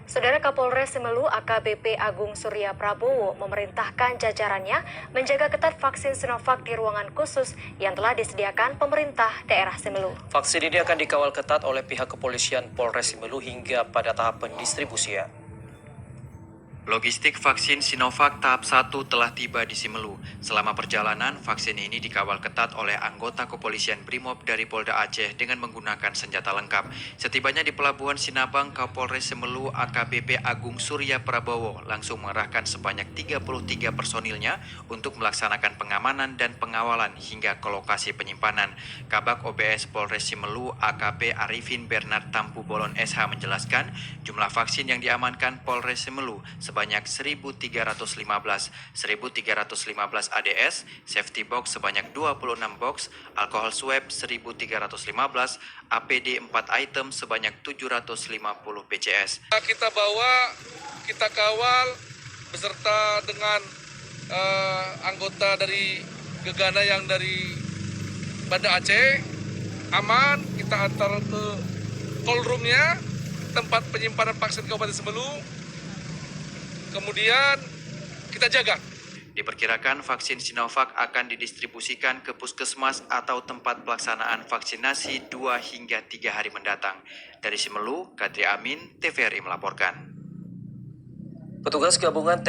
Saudara Kapolres Semelu AKBP Agung Surya Prabowo memerintahkan jajarannya menjaga ketat vaksin Sinovac di ruangan khusus yang telah disediakan pemerintah daerah Semelu. Vaksin ini akan dikawal ketat oleh pihak kepolisian Polres Semelu hingga pada tahap pendistribusian. Logistik vaksin Sinovac tahap 1 telah tiba di Semelu. Selama perjalanan, vaksin ini dikawal ketat oleh anggota kepolisian Brimob dari Polda Aceh dengan menggunakan senjata lengkap. Setibanya di Pelabuhan Sinabang, Kapolres Semelu AKBP Agung Surya Prabowo langsung mengerahkan sebanyak 33 personilnya untuk melaksanakan pengamanan dan pengawalan hingga ke lokasi penyimpanan. Kabak OBS Polres Semelu AKP Arifin Bernard Tampu Bolon SH menjelaskan, jumlah vaksin yang diamankan Polres Semelu sebanyak 1.315 ADS, safety box sebanyak 26 box, alkohol swab 1.315, APD 4 item sebanyak 750 PCS. Kita bawa, kita kawal beserta dengan anggota dari Gegana yang dari Banda Aceh, aman, kita antar ke call room-nya, tempat penyimpanan vaksin Kabupaten Semelu. Kemudian kita jaga. Diperkirakan vaksin Sinovac akan didistribusikan ke puskesmas atau tempat pelaksanaan vaksinasi 2 hingga 3 hari mendatang. Dari Semelu, Kadri Amin, TVRI melaporkan. Petugas gabungan